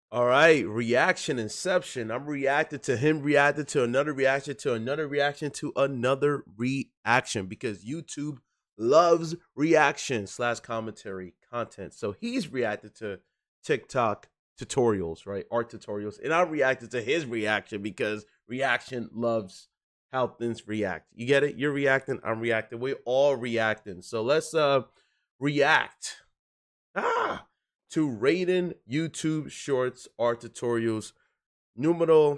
All right, reaction inception. I'm reacting to him, reacted to another reaction, to another reaction, to another reaction because YouTube loves reaction slash commentary content. So he's reacted to TikTok tutorials, right? Art tutorials. And I reacted to his reaction because reaction loves how things react. You get it? You're reacting, I'm reacting. We're all reacting. So let's react. To Raiden YouTube Shorts art tutorials numero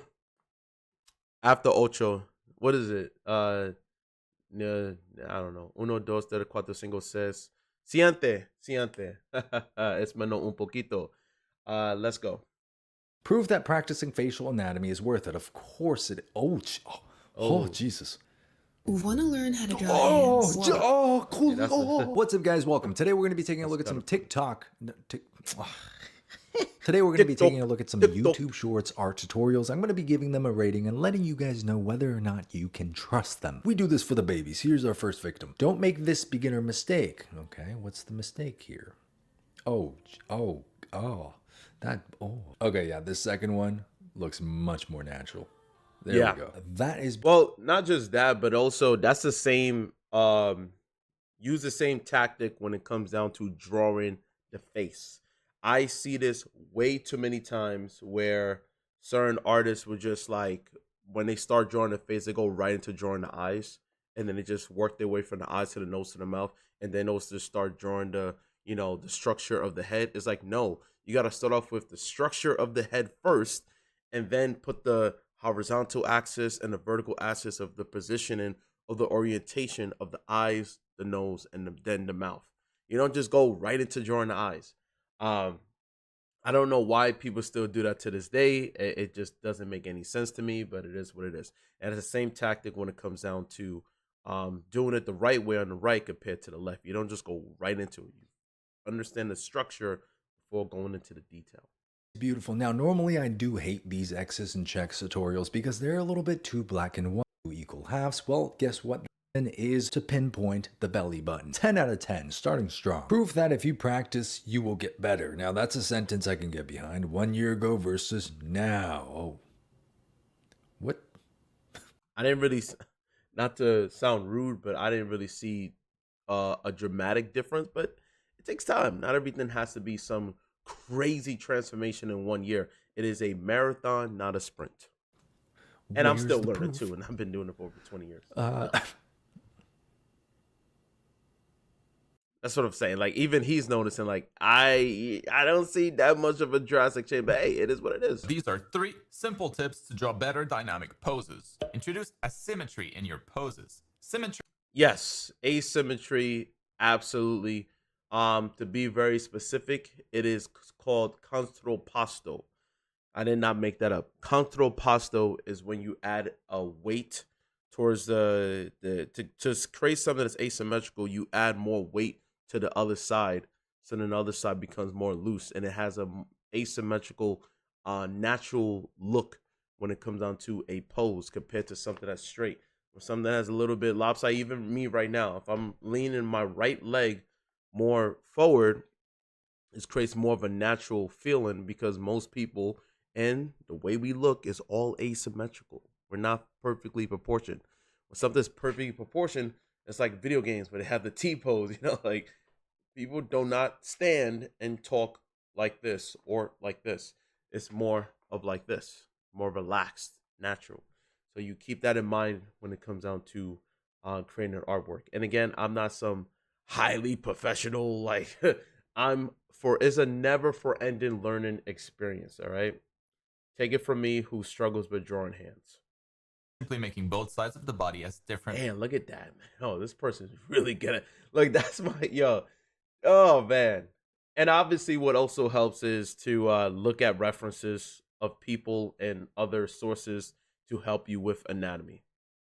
after ocho. What is it? I don't know. Uno, dos, tres, cuatro, cinco, seis. Siente. Es menos un poquito. Let's go. Prove that practicing facial anatomy is worth it. Of course it. Oh, Jesus. Want to learn how to draw hands? Cool. Yeah, What's up, guys? Welcome. Today we're going to be taking a look at some TikTok. Today we're going to be taking a look at some YouTube Shorts art tutorials. I'm going to be giving them a rating and letting you guys know whether or not you can trust them. We do this for the babies. Here's our first victim. Don't make this beginner mistake. Okay, what's the mistake here? Okay, yeah, this second one looks much more natural. There we go. That is, well, not just that, but also that's the same use the same tactic when it comes down to drawing the face. I see this way too many times where certain artists would just like, when they start drawing the face, they go right into drawing the eyes, and then they just work their way from the eyes to the nose to the mouth, and then also start drawing the, you know, the structure of the head. It's like, no, you got to start off with the structure of the head first, and then put the horizontal axis and the vertical axis of the positioning of the orientation of the eyes, the nose, and then the mouth. You don't just go right into drawing the eyes. I don't know why people still do that to this day. It just doesn't make any sense to me, but it is what it is. And it's the same tactic when it comes down to doing it the right way on the right compared to the left. You don't just go right into it. You understand the structure before going into the detail. beautiful. Now, normally I do hate these X's and checks tutorials because they're a little bit too black and white. Equal halves. Well, guess what? Is to pinpoint the belly button. 10 out of 10, starting strong. Proof that if you practice, you will get better. Now, that's a sentence I can get behind. 1 year ago versus now. Oh. What? I didn't really, not to sound rude, but I didn't really see a dramatic difference, but it takes time. Not everything has to be some crazy transformation in 1 year. It is a marathon, not a sprint. And I'm still learning too, and I've been doing it for over 20 years. That's what I'm saying. Like, even he's noticing, like, I don't see that much of a drastic change, but hey, it is what it is. These are 3 simple tips to draw better dynamic poses. Introduce asymmetry in your poses. Symmetry. Yes, asymmetry, absolutely. To be very specific, it is called contrapposto. I did not make that up. Contrapposto is when you add a weight towards to create something that's asymmetrical. You add more weight to the other side, so then the other side becomes more loose, and it has a asymmetrical, natural look when it comes down to a pose compared to something that's straight. Or something that has a little bit lopsided. Even me right now, if I'm leaning my right leg more forward, it creates more of a natural feeling because most people and the way we look is all asymmetrical. We're not perfectly proportioned. When something's perfectly proportioned, it's like video games where they have the T pose, you know, like people do not stand and talk like this or like this. It's more of like this, more relaxed, natural. So you keep that in mind when it comes down to creating an artwork. And again, I'm not some highly professional, like it's a never for ending learning experience. All right. Take it from me who struggles with drawing hands. Simply making both sides of the body as different. Man, look at that, man. Oh, this person's really good at, like, that's my, yo. Oh, man. And obviously what also helps is to look at references of people and other sources to help you with anatomy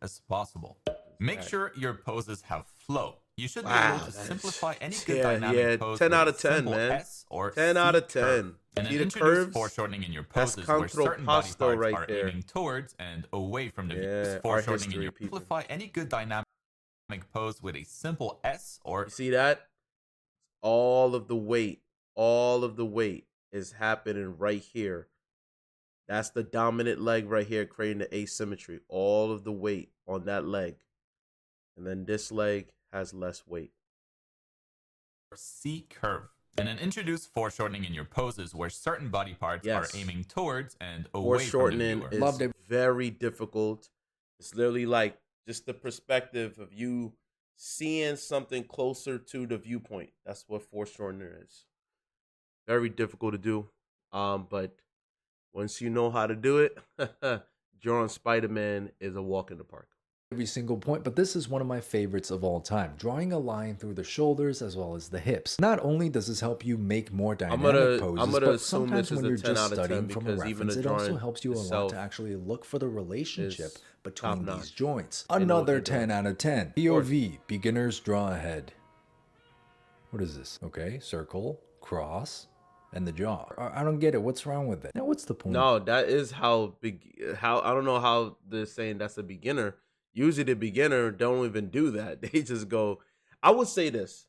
As possible. Make sure your poses have flow. You should be able to simplify any good dynamic pose. 10 out of 10, man. S or 10 out of 10. And See the introduce curves? foreshortening in your That's poses where certain body parts right are there. aiming towards and away from the Yeah, views. art Foreshortening in history, your people. simplify any good dynamic pose with a simple S or You see that? All of the weight is happening right here. That's the dominant leg right here, creating the asymmetry. All of the weight on that leg. And then this leg has less weight. C curve. And then introduce foreshortening in your poses where certain body parts are aiming towards and away from the Foreshortening viewer. is Loved it. very difficult. It's literally like just the perspective of you seeing something closer to the viewpoint. That's what foreshortening is. Very difficult to do. But once you know how to do it, drawing Spider-Man is a walk in the park. Every single point, but this is one of my favorites of all time. Drawing a line through the shoulders as well as the hips. Not only does this help you make more dynamic poses, but sometimes when you're just studying from a reference, it also helps you a lot to actually look for the relationship between these joints. Another 10 out of 10. POV, beginners draw ahead. What is this? Okay, circle, cross, and the jaw. I don't get it. What's wrong with it? Now, what's the point? No, that is how I don't know how they're saying that's a beginner. Usually the beginner don't even do that. They just go, I would say this.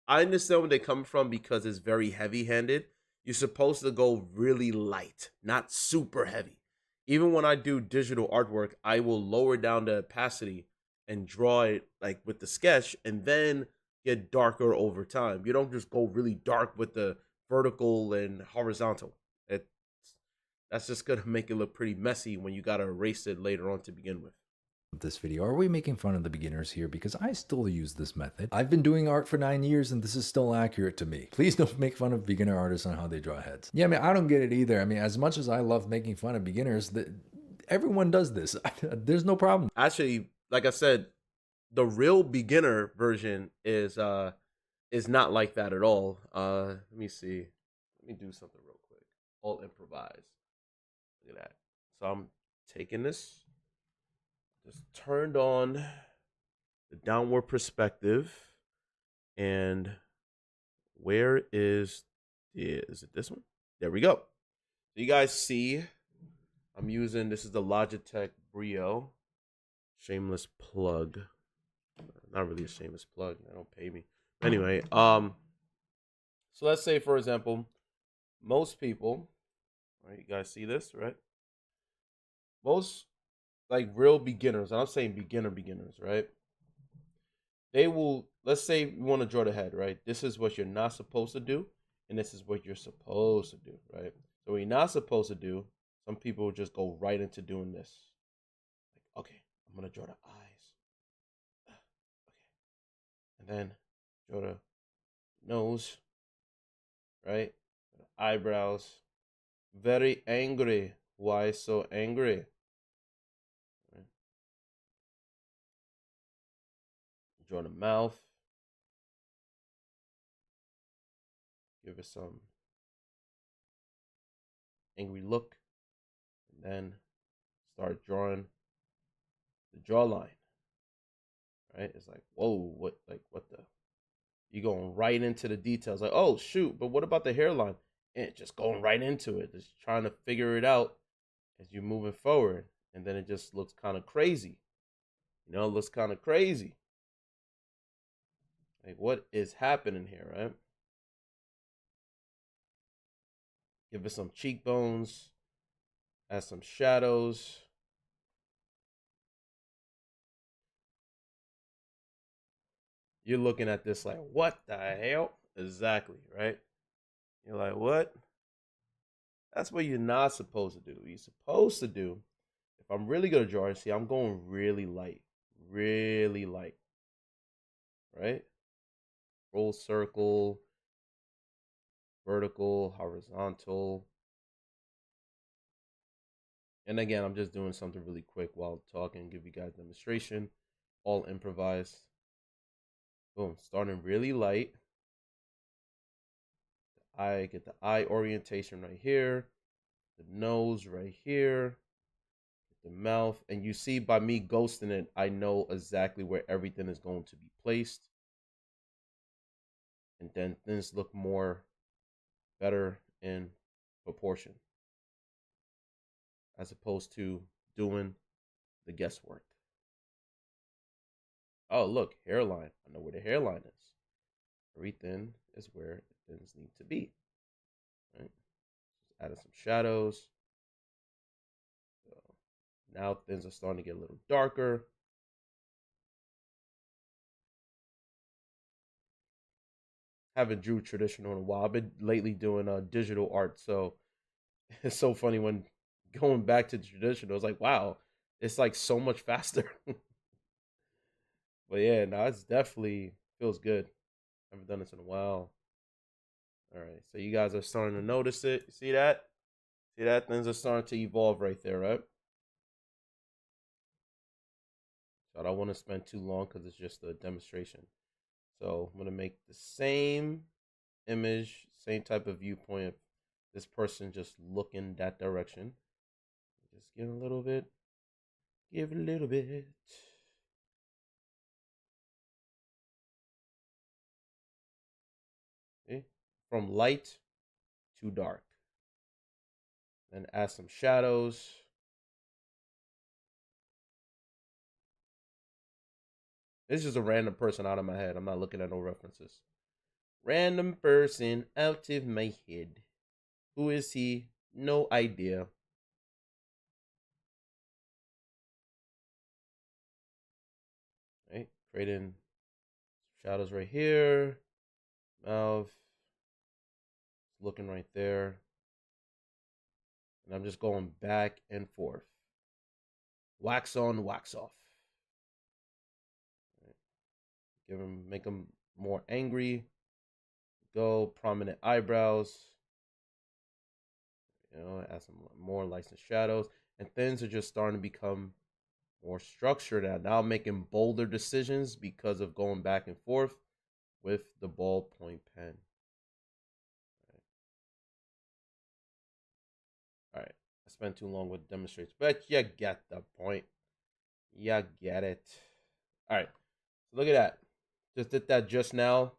I understand where they come from because it's very heavy-handed. You're supposed to go really light, not super heavy. Even when I do digital artwork, I will lower down the opacity and draw it like with the sketch and then get darker over time. You don't just go really dark with the vertical and horizontal. That's just gonna make it look pretty messy when you gotta erase it later on to begin with. This video, are we making fun of the beginners here? Because I still use this method. I've been doing art for 9 years and this is still accurate to me. Please don't make fun of beginner artists on how they draw heads. Yeah, I mean, I don't get it either. I mean, as much as I love making fun of beginners, everyone does this. There's no problem. Actually, like I said, the real beginner version is not like that at all. Let me see. Let me do something real quick. All improvise. Look at that. So I'm taking this. Just turned on the downward perspective, and where is it this one? There we go. So you guys see, I'm using, this is the Logitech Brio. Shameless plug. Not really a shameless plug. They don't pay me. Anyway, so let's say, for example, most people, right? You guys see this, right? Most like real beginners, and I'm saying beginners, right? They will, let's say you want to draw the head, right? This is what you're not supposed to do, and this is what you're supposed to do, right? So what you're not supposed to do, some people will just go right into doing this. Like, okay, I'm gonna draw the eyes. Okay. And then draw the nose, right? The eyebrows. Very angry. Why so angry? Draw the mouth. Give it some angry look. And then start drawing the jawline. Right? It's like, whoa, what the? You going right into the details. Like, oh, shoot, but what about the hairline? And just going right into it. Just trying to figure it out as you're moving forward. And then it just looks kind of crazy. You know, it looks kind of crazy. Like, what is happening here, right? Give it some cheekbones. Add some shadows. You're looking at this like, what the hell? Exactly, right? You're like, what? That's what you're not supposed to do. You're supposed to do, if I'm really going to draw, see, I'm going really light. Really light. Right? Roll circle. Vertical, horizontal. And again, I'm just doing something really quick while talking, give you guys a demonstration. All improvised. Boom. Starting really light. I get the eye orientation right here. The nose right here. The mouth. And you see by me ghosting it, I know exactly where everything is going to be placed. And then things look more better in proportion. As opposed to doing the guesswork. Oh, look, hairline. I know where the hairline is. Everything is where things need to be. Right? Adding some shadows. So now things are starting to get a little darker. Haven't drew traditional in a while. I've been lately doing digital art, so it's so funny when going back to traditional. It's like, wow, it's like so much faster. But yeah, no, it's definitely feels good. Haven't done this in a while. All right, so you guys are starting to notice it. You see that? See that? Things are starting to evolve right there, right? So I don't want to spend too long because it's just a demonstration. So I'm gonna make the same image, same type of viewpoint of this person just looking that direction. Just give a little bit. Give a little bit. Okay. From light to dark. Then add some shadows. This is a random person out of my head. I'm not looking at no references. Random person out of my head. Who is he? No idea. Right? Creating shadows right here. Mouth. Looking right there. And I'm just going back and forth. Wax on, wax off. Right. Make them more angry. Go prominent eyebrows. You know, add some more lights and shadows. And things are just starting to become more structured now. I'm making bolder decisions because of going back and forth with the ballpoint pen. All right. I spent too long with demonstrations, but you get the point. You get it. All right. So look at that. Just did that just now.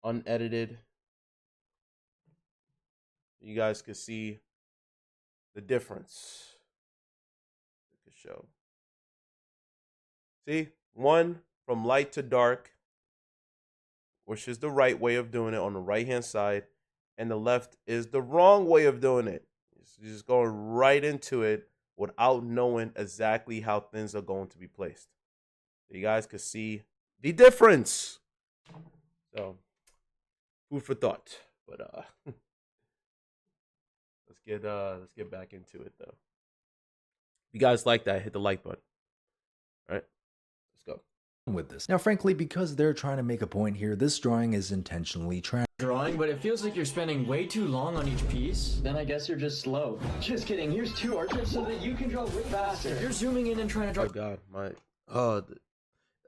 Unedited. You guys can see the difference. It could show. See? One from light to dark, which is the right way of doing it on the right-hand side, and the left is the wrong way of doing it. You're just going right into it without knowing exactly how things are going to be placed. So you guys can see the difference. So, food for thought. But let's get back into it though. If you guys like that, hit the like button. All right, let's go. With this. Now, frankly, because they're trying to make a point here, this drawing is intentionally drawing, but it feels like you're spending way too long on each piece. Then I guess you're just slow. Just kidding. Here's 2 art tips so that you can draw way faster. If you're zooming in and trying to draw. Oh God,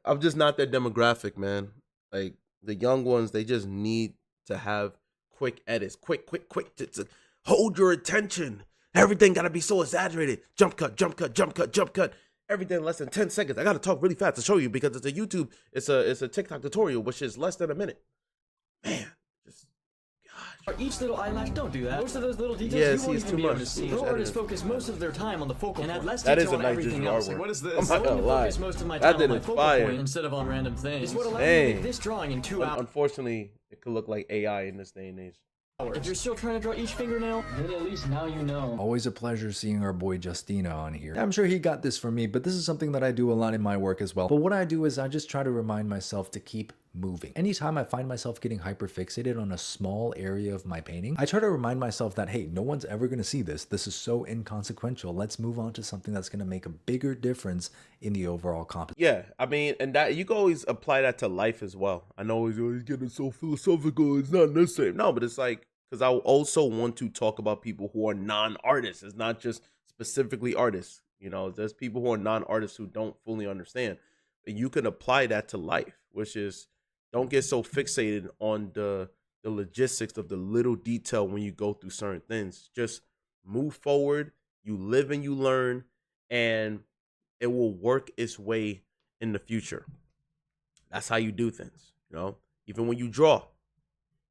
I'm just not that demographic, man. Like the young ones, they just need to have quick edits, quick. To hold your attention. Everything gotta be so exaggerated. Jump cut. Everything less than 10 seconds. I gotta talk really fast to show you because it's a YouTube, it's a TikTok tutorial, which is less than a minute. Man, just gosh. Each little eyelash, don't do that. Most of those little details Yeah, you see, won't it's even too be able much. to see. Too much Artists editing. focus most of their time on the focal point and add less That is detail a on nice everything digital else. artwork. Like, what is I'm this? not I want gonna to lie. focus most of my That time on did my is focal fire. point instead of on random things. It's what allowed me to Dang. make this drawing in 2 hours. Unfortunately, it could look like AI in this day and age. If you're still trying to draw each fingernail, then at least now you know. Always a pleasure seeing our boy Justina on here. I'm sure he got this from me, but this is something that I do a lot in my work as well. But what I do is I just try to remind myself to keep moving. Anytime I find myself getting hyper fixated on a small area of my painting, I try to remind myself that, hey, no one's ever going to see this. This is so inconsequential. Let's move on to something that's going to make a bigger difference in the overall composition. Yeah, I mean, and that you can always apply that to life as well. I know he's getting so philosophical. It's not necessary. No, but it's like, because I also want to talk about people who are non-artists. It's not just specifically artists. You know, there's people who are non-artists who don't fully understand. But you can apply that to life, which is don't get so fixated on the logistics of the little detail when you go through certain things. Just move forward. You live and you learn, and it will work its way in the future. That's how you do things, you know? Even when you draw.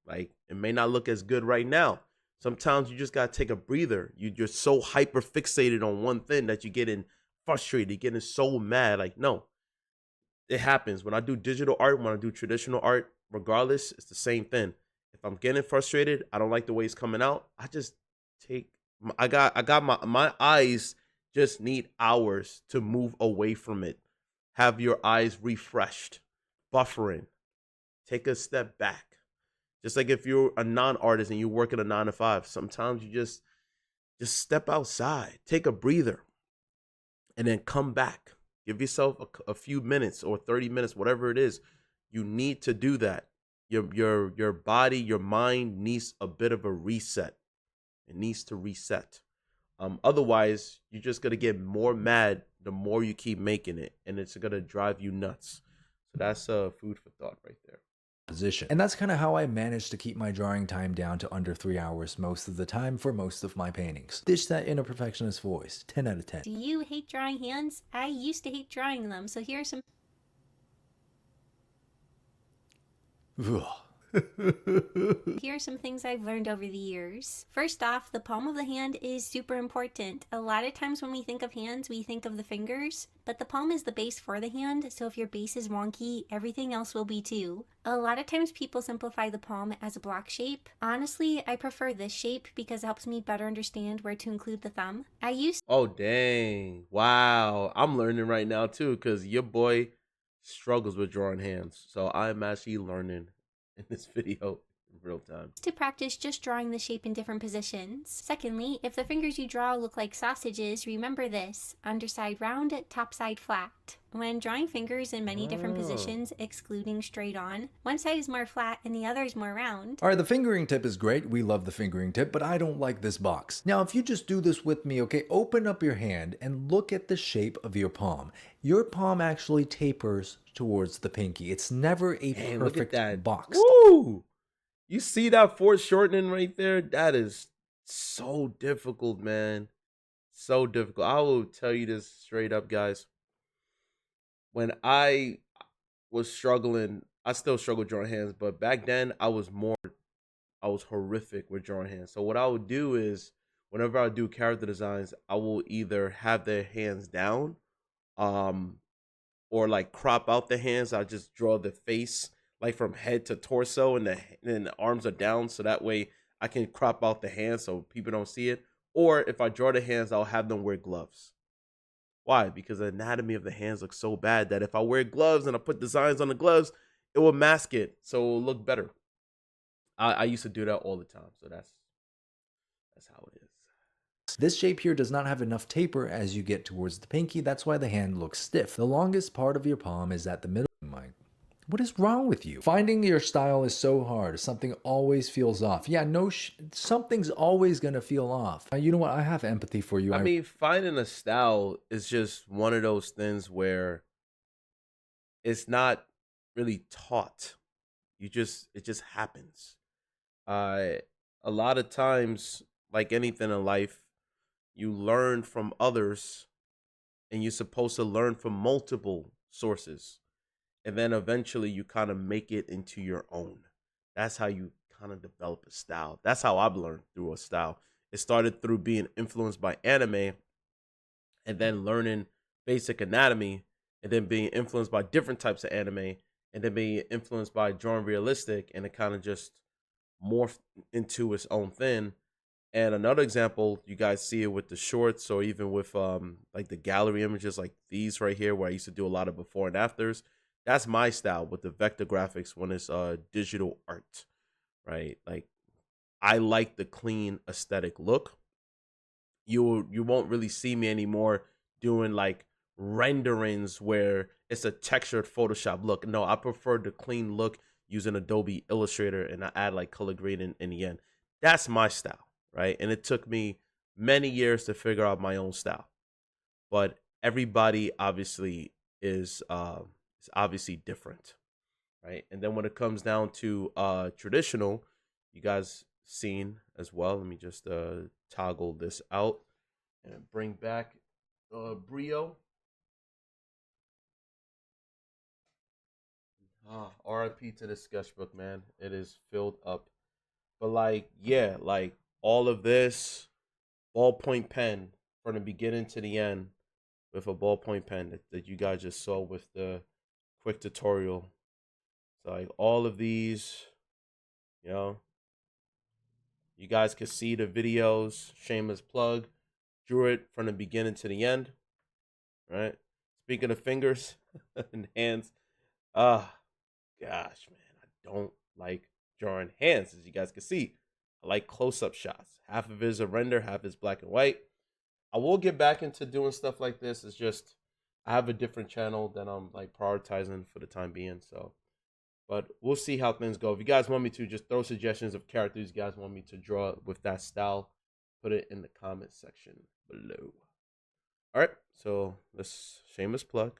Like, it may not look as good right now. Sometimes you just got to take a breather. You're so hyper fixated on one thing that you're getting frustrated, you're getting so mad. Like, no, it happens. When I do digital art, when I do traditional art, regardless, it's the same thing. If I'm getting frustrated, I don't like the way it's coming out, I just take. I got my eyes just need hours to move away from it. Have your eyes refreshed, buffering. Take a step back. Just like if you're a non-artist and you work in a 9 to 5, sometimes you just step outside, take a breather, and then come back. Give yourself a few minutes or 30 minutes, whatever it is. You need to do that. Your body, your mind needs a bit of a reset. It needs to reset. Otherwise, you're just gonna get more mad the more you keep making it, and it's gonna drive you nuts. So that's food for thought right there. Position. And that's kind of how I managed to keep my drawing time down to under 3 hours most of the time for most of my paintings. Ditch that inner perfectionist voice. 10 out of 10. Do you hate drawing hands? I used to hate drawing them, so here are some... Here are some things I've learned over the years. First off, the palm of the hand is super important. A lot of times when we think of hands, we think of the fingers, but the palm is the base for the hand, so if your base is wonky, everything else will be too. A lot of times people simplify the palm as a block shape. Honestly, I prefer this shape because it helps me better understand where to include the thumb. Oh, dang. Wow. I'm learning right now too, because your boy struggles with drawing hands. So I'm actually learning in this video in real time. To practice just drawing the shape in different positions. Secondly, if the fingers you draw look like sausages, remember this: underside round, top side flat. When drawing fingers in many different positions, excluding straight on, one side is more flat and the other is more round. Alright, the fingering tip is great. We love the fingering tip, but I don't like this box. Now, if you just do this with me, okay, open up your hand and look at the shape of your palm. Your palm actually tapers towards the pinky. It's never a Dang, look at perfect that box. Woo! You see that foreshortening right there? That is so difficult, man. So difficult. I will tell you this straight up, guys. When I was struggling, I still struggle drawing hands, but back then I was horrific with drawing hands. So what I would do is whenever I do character designs, I will either have their hands down, or like crop out the hands. I just draw the face like from head to torso, and the arms are down, so that way I can crop out the hands so people don't see it. Or if I draw the hands, I'll have them wear gloves. Why? Because the anatomy of the hands looks so bad that if I wear gloves and I put designs on the gloves, it will mask it, so it will look better. I used to do that all the time, so that's how it is. This shape here does not have enough taper as you get towards the pinky. That's why the hand looks stiff. The longest part of your palm is at the middle. What is wrong with you? Finding your style is so hard. Something always feels off. Yeah, something's always gonna feel off. You know what? I have empathy for you. I mean, finding a style is just one of those things where it's not really taught. It just happens. A lot of times, like anything in life, you learn from others, and you're supposed to learn from multiple sources. And then eventually you kind of make it into your own. That's how you kind of develop a style. That's how I've learned through a style. It started through being influenced by anime, and then learning basic anatomy, and then being influenced by different types of anime, and then being influenced by drawing realistic, and it kind of just morphed into its own thing. And another example, you guys see it with the shorts, or even with like the gallery images like these right here, where I used to do a lot of before and afters. That's my style with the vector graphics when it's digital art, right? Like, I like the clean aesthetic look. You won't really see me anymore doing like renderings where it's a textured Photoshop look. No, I prefer the clean look using Adobe Illustrator, and I add like color grading in the end. That's my style, right? And it took me many years to figure out my own style. But everybody obviously is obviously different, right? And then when it comes down to traditional, you guys seen as well. Let me just toggle this out and bring back Brio. RIP to the sketchbook, man. It is filled up. But like, yeah, like all of this ballpoint pen from the beginning to the end with a ballpoint pen that you guys just saw with the quick tutorial. So like all of these, you know, You guys can see the videos. Shameless plug. Drew it from the beginning to the end. Right. Speaking of fingers and hands, gosh, man, I don't like drawing hands, as you guys can see. I like close-up shots. Half of it is a render, half is black and white. I will get back into doing stuff like this. It's just I have a different channel that I'm like prioritizing for the time being. So, but we'll see how things go. If you guys want me to, just throw suggestions of characters you guys want me to draw with that style, put it in the comment section below. All right, so let's shameless plug.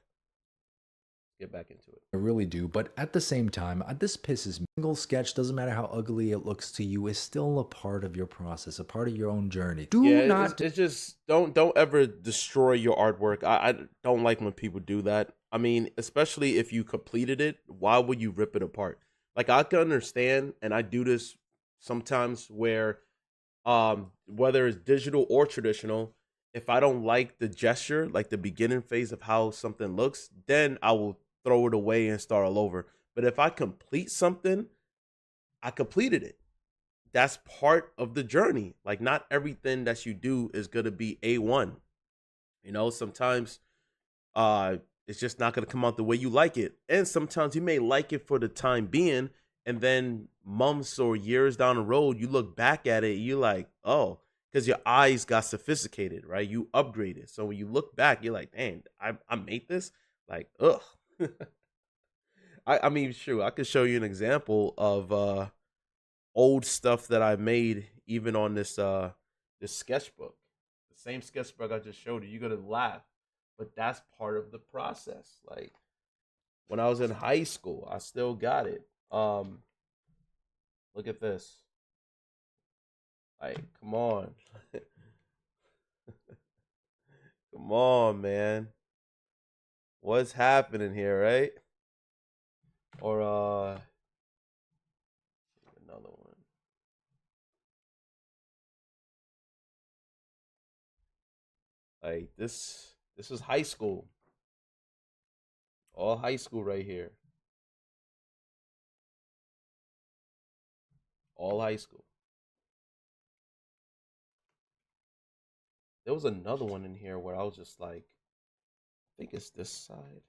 Get back into it. I really do, but at the same time, this pisses me. Single sketch, doesn't matter how ugly it looks to you, is still a part of your process, a part of your own journey. It's just don't ever destroy your artwork. I don't like when people do that. I mean, especially if you completed it, why would you rip it apart? Like, I can understand, and I do this sometimes where whether it's digital or traditional, if I don't like the gesture, like the beginning phase of how something looks, then I will throw it away and start all over. But if I complete something, I completed it. That's part of the journey. Like, not everything that you do is going to be A1. You know, sometimes it's just not going to come out the way you like it. And sometimes you may like it for the time being, and then months or years down the road, you look back at it, you're like, oh, because your eyes got sophisticated, right? You upgraded. So when you look back, you're like, dang, I made this? Like, ugh. I mean, sure, I could show you an example of old stuff that I made even on this this sketchbook. The same sketchbook I just showed you. You're gonna laugh, but that's part of the process. Like, when I was in high school, I still got it. Look at this. Like, come on. Come on, man. What's happening here, right? Or another one. Like, this is high school. All high school right here. All high school. There was another one in here where I was just like, I think it's this side.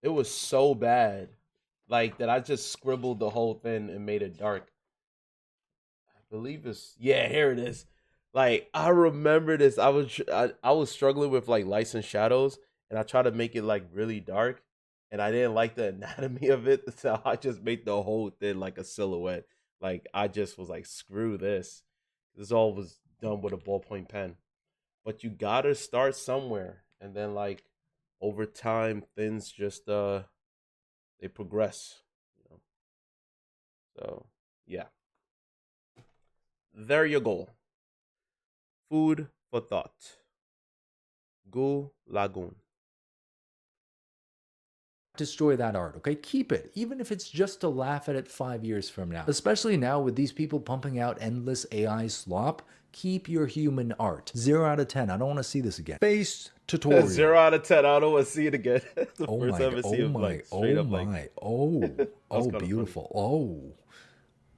It was so bad, like, that I just scribbled the whole thing and made it dark. I believe it's, yeah, here it is. Like, I remember this. I was struggling with like lights and shadows, and I tried to make it like really dark, and I didn't like the anatomy of it, so I just made the whole thing like a silhouette. Like, I just was like, screw this. This all was done with a ballpoint pen. But you gotta start somewhere, and then like over time things just they progress, you know. So yeah, there you go. Food for thought. Go Lagoon. Destroy that art, okay? Keep it, even if it's just to laugh at it 5 years from now. Especially now with these people pumping out endless AI slop, keep your human art. 0 out of 10, I don't want to see this again. Face tutorial. 0 out of 10, I don't want to see it again. The Oh first my, time I see oh it, my, like, oh straight up, my, like, oh, oh, kinda beautiful, oh.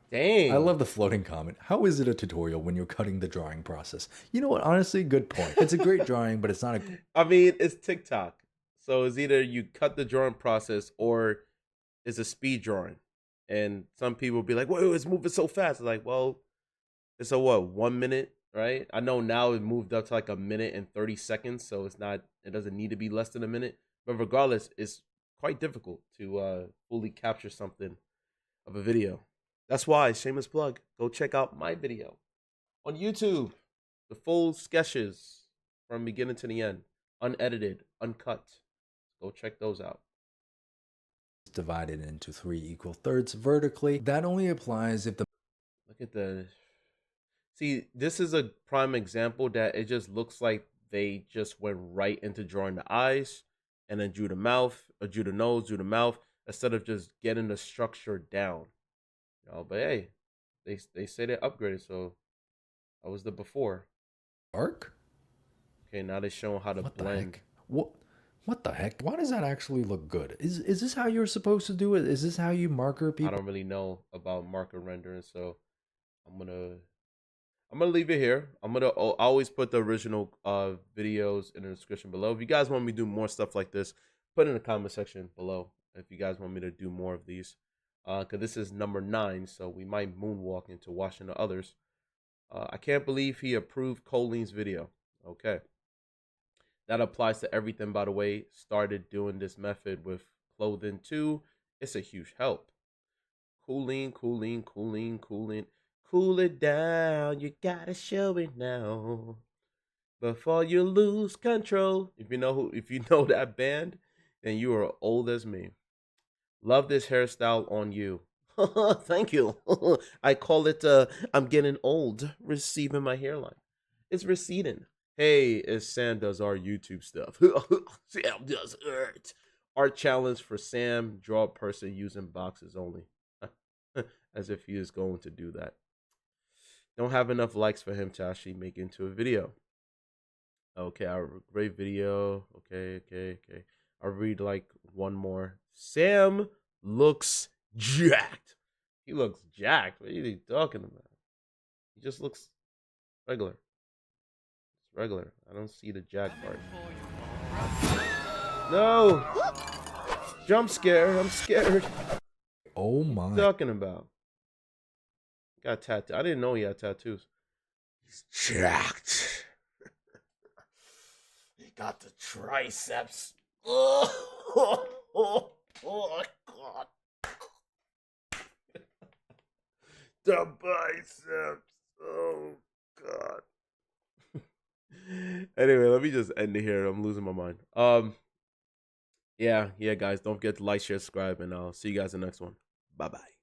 dang. I love the floating comment. How is it a tutorial when you're cutting the drawing process? You know what, honestly, good point. It's a great drawing, but it's not a... I mean, it's TikTok. So it's either you cut the drawing process or it's a speed drawing. And some people be like, whoa, it's moving so fast. It's like, well, it's a what, 1 minute, right? I know now it moved up to like 1 minute and 30 seconds. So it doesn't need to be less than a minute. But regardless, it's quite difficult to fully capture something of a video. That's why, shameless plug, go check out my video on YouTube. The full sketches from beginning to the end, unedited, uncut. Go check those out. Divided into 3 equal thirds vertically. That only applies if the... Look at the... See, this is a prime example that it just looks like they just went right into drawing the eyes and then drew the mouth, or drew the nose, drew the mouth, instead of just getting the structure down. You know, but hey, they say they upgraded, so that was the before. Arc? Okay, now they're showing how to What blend. the heck? What the heck? Why does that actually look good? Is this how you're supposed to do it? Is this how you marker people? I don't really know about marker rendering, so I'm gonna I'm gonna leave it here. I'm gonna always put the original videos in the description below. If you guys want me to do more stuff like this, put it in the comment section below. If you guys want me to do more of these, because this is number 9, so we might moonwalk into watching the others. I can't believe he approved Colleen's video. Okay, that applies to everything. By the way, started doing this method with clothing too. It's a huge help. Cooling. Cool it down, you gotta show it now before you lose control. If you know that band, then you are old as me. Love this hairstyle on you. Thank you. I call it I'm getting old, receiving my hairline. It's receding. Hey, it's Sam does our YouTube stuff. Sam does art challenge for Sam, draw a person using boxes only. As if he is going to do that. Don't have enough likes for him to actually make into a video. Okay, great video. Okay. I'll read like one more. Sam looks jacked. He looks jacked. What are you talking about? He just looks regular. It's regular. I don't see the jack part. No! Jump scare. I'm scared. Oh my. What are you talking about? Got tattoo. I didn't know he had tattoos. He's jacked. He got the triceps. Oh God. The biceps. Oh God. Anyway, let me just end it here. I'm losing my mind. Yeah, guys. Don't forget to like, share, subscribe, and I'll see you guys in the next one. Bye-bye.